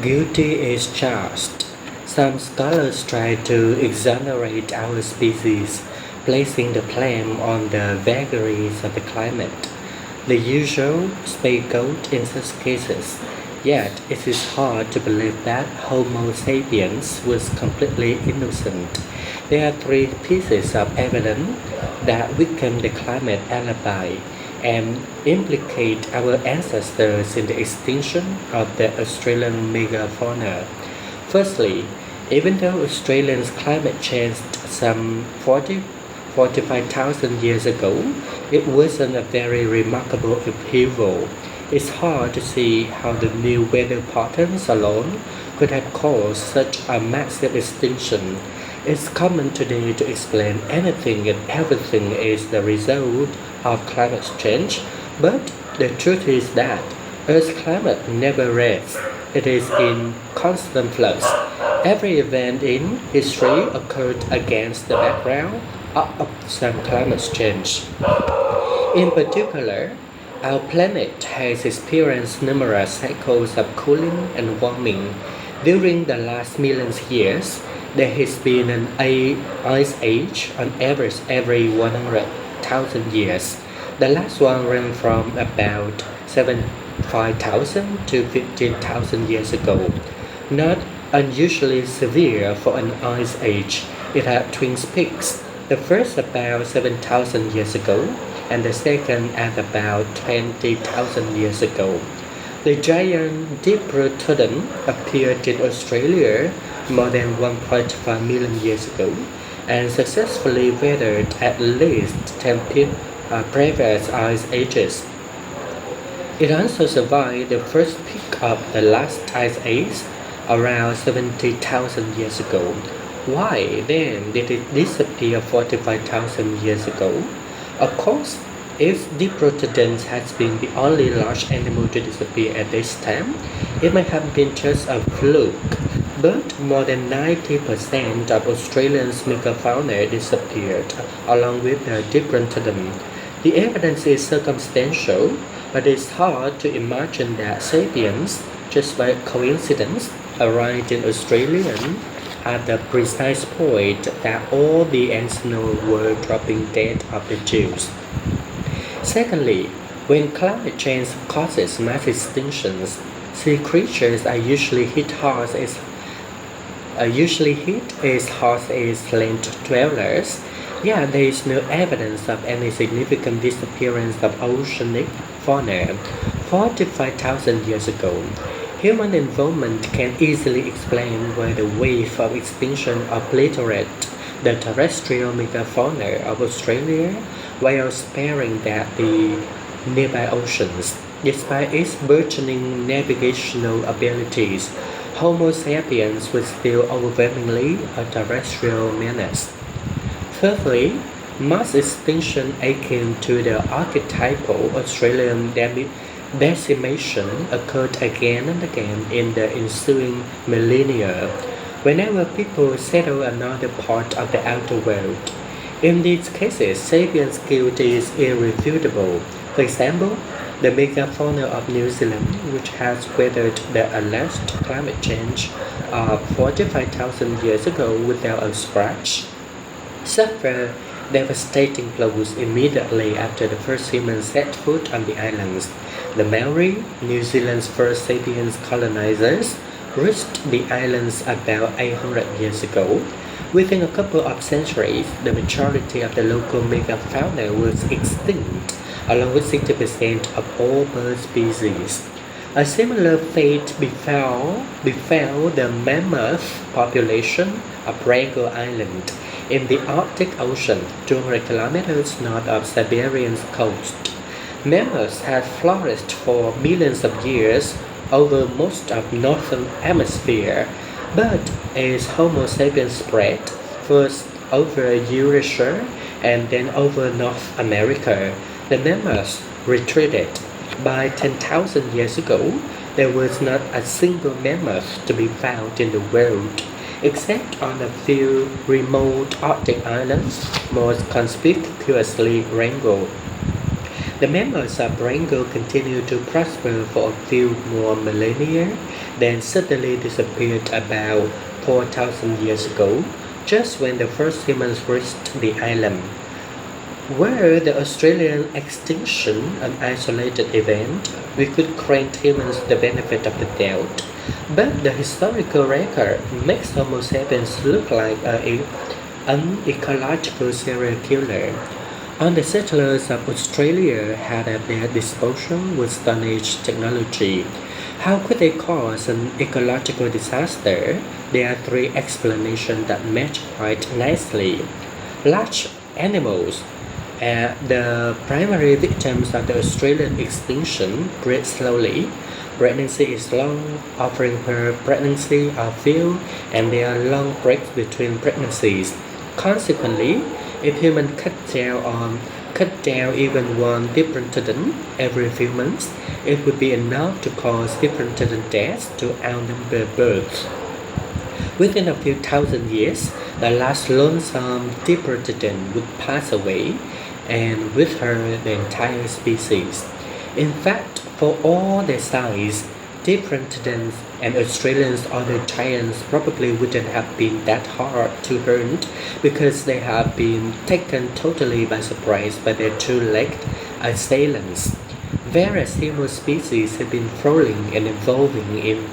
Guilty is charged. Some scholars try to exonerate our species, placing the blame on the vagaries of the climate, the usual scapegoat in such cases. Yet it is hard to believe that Homo sapiens was completely innocent. There are three pieces of evidence that weaken the climate alibi and implicate our ancestors in the extinction of the Australian megafauna. Firstly, even though Australia's climate changed some 45,000 years ago, it wasn't a very remarkable upheaval. It's hard to see how the new weather patterns alone could have caused such a massive extinction. It's common today to explain anything and everything is the result of climate change, but the truth is that Earth's climate never rests. It is in constant flux. Every event in history occurred against the background of some climate change. In particular, our planet has experienced numerous cycles of cooling and warming. During the last millions of years, there has been an ice age on average every 100,000 years. The last one ran from about 5,000 to 15,000 years ago. Not unusually severe for an ice age, it had twin peaks, the first about 7,000 years ago and the second at about 20,000 years ago. The giant Diprotodon appeared in Australia more than 1.5 million years ago and successfully weathered at least 10 previous ice ages. It also survived the first peak of the last ice age around 70,000 years ago. Why then did it disappear 45,000 years ago? Of course, if Diprotodon has been the only large animal to disappear at this time, it may have been just a fluke. But more than 90% of Australia's megafauna disappeared, along with the Diprotodon. The evidence is circumstantial, but it's hard to imagine that sapiens, just by coincidence, arrived in Australia at the precise point that all the ancients were dropping dead of the Jews. Secondly, when climate change causes mass extinctions, sea creatures are usually hit as hard as land dwellers. Yet there is no evidence of any significant disappearance of oceanic fauna 45,000 years ago. Human involvement can easily explain why the wave of extinction obliterated the terrestrial megafauna of Australia while sparing the nearby oceans. Despite its burgeoning navigational abilities, Homo sapiens was still overwhelmingly a terrestrial menace. Thirdly, mass extinction akin to the archetypal Australian decimation occurred again and again in the ensuing millennia, whenever people settled another part of the outer world. In these cases, sapiens' guilt is irrefutable. For example, the megafauna of New Zealand, which has weathered the alleged climate change of 45,000 years ago without a scratch, suffered devastating blows immediately after the first humans set foot on the islands. The Maori, New Zealand's first sapiens colonizers, reached the islands about 800 years ago. Within a couple of centuries, the majority of the local megafauna was extinct, along with 60% of all bird species. A similar fate befell the mammoth population of Wrangel Island in the Arctic Ocean, 200 kilometers north of Siberian's coast. Mammoths had flourished for millions of years over most of the northern hemisphere, but as Homo sapiens spread, first over Eurasia and then over North America, the mammoths retreated. By 10,000 years ago, there was not a single mammoth to be found in the world, except on a few remote Arctic islands, most conspicuously Wrangel. The mammoths of Wrangel continued to prosper for a few more millennia, then suddenly disappeared about 4,000 years ago, just when the first humans reached the island. Were the Australian extinction an isolated event, we could grant humans the benefit of the doubt. But the historical record makes Homo sapiens look like an ecological serial killer. All the settlers of Australia had at their disposal was Stone Age technology. How could they cause an ecological disaster? There are three explanations that match quite nicely. Large animals. The primary victims of the Australian extinction breed slowly. Pregnancy is long, offering per pregnancy are few, and there are long breaks between pregnancies. Consequently, if humans cut down even one diprotodon every few months, it would be enough to cause diprotodon deaths to outnumber births. Within a few thousand years, the last lonesome diprotodon would pass away, and with her the entire species. In fact, for all their size, diprotodons and Australian other giants probably wouldn't have been that hard to hunt because they have been taken totally by surprise by their two-legged assailants. Various human species have been prowling and evolving in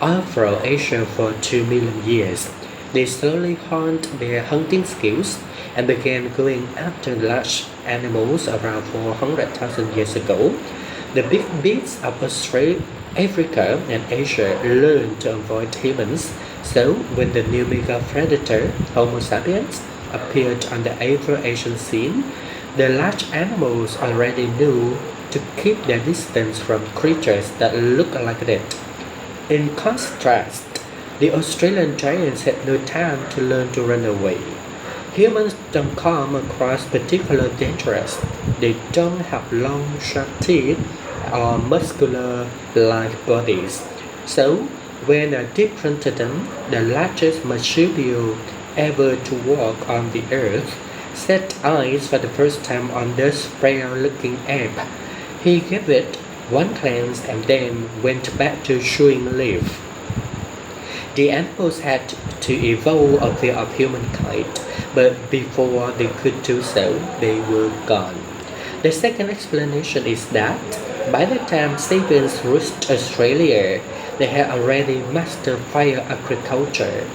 Afro-Asia for 2 million years. They slowly honed their hunting skills and began going after large animals around 400,000 years ago. The big beasts of Australia, Africa, and Asia learned to avoid humans, so when the new mega predator, Homo sapiens, appeared on the Afro-Asian scene, the large animals already knew to keep their distance from creatures that look like it. In contrast, the Australian giants had no time to learn to run away. Humans don't come across particularly dangerous. They don't have long, sharp teeth or muscular-like bodies. So, when a diprotodon, the largest marsupial ever to walk on the earth, set eyes for the first time on this frail-looking ape, he gave it one glance and then went back to chewing leaf. The animals had to evolve a fear of humankind, but before they could do so, they were gone. The second explanation is that by the time sapiens reached Australia, they had already mastered fire agriculture.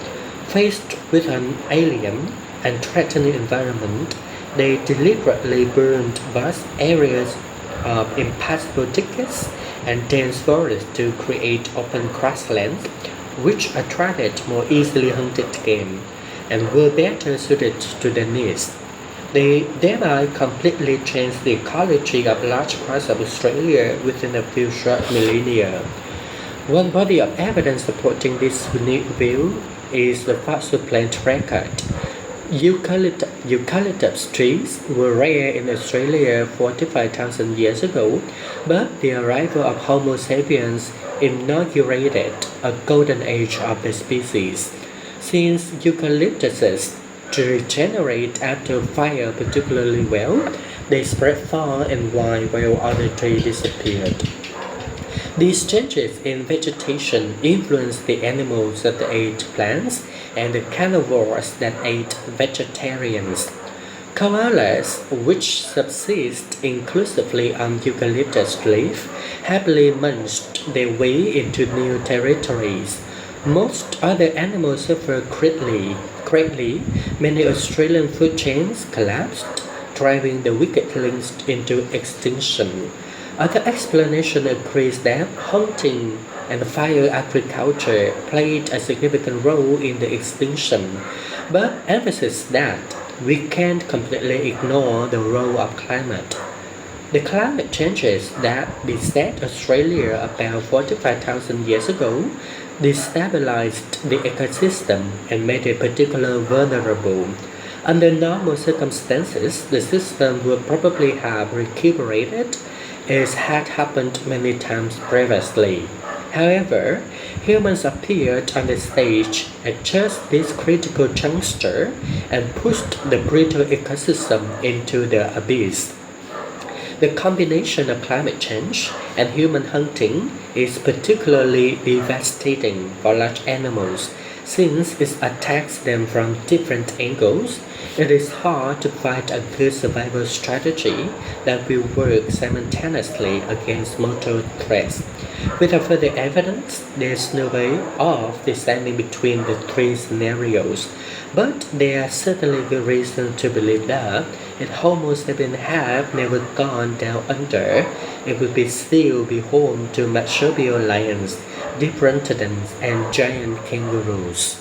Faced with an alien and threatening environment, they deliberately burned vast areas of impassable thickets and dense forests to create open grasslands which attracted more easily hunted game and were better suited to their needs. They thereby completely changed the ecology of large parts of Australia within a few short millennia. One body of evidence supporting this unique view is the fossil plant record. Eucalyptus trees were rare in Australia 45,000 years ago, but the arrival of Homo sapiens inaugurated a golden age of the species. Since eucalyptuses regenerate after fire particularly well, they spread far and wide while other trees disappeared. These changes in vegetation influenced the animals that ate plants and the carnivores that ate vegetarians. Koalas, which subsist exclusively on eucalyptus leaf, happily munched their way into new territories. Most other animals suffered greatly. Many Australian food chains collapsed, driving the weaklings into extinction. Other explanation agrees that hunting and fire agriculture played a significant role in the extinction, but emphasizes that we can't completely ignore the role of climate. The climate changes that beset Australia about 45,000 years ago destabilized the ecosystem and made it particularly vulnerable. Under normal circumstances, the system would probably have recuperated as had happened many times previously. However, humans appeared on the stage at just this critical juncture and pushed the brittle ecosystem into the abyss. The combination of climate change and human hunting is particularly devastating for large animals since it attacks them from different angles. It is hard to find a good survival strategy that will work simultaneously against multiple threats. Without further evidence, there's no way of deciding between the three scenarios, but there are certainly good reason to believe that if Homo sapiens had never gone down under, it would still be home to marsupial lions, deep rodents, and giant kangaroos.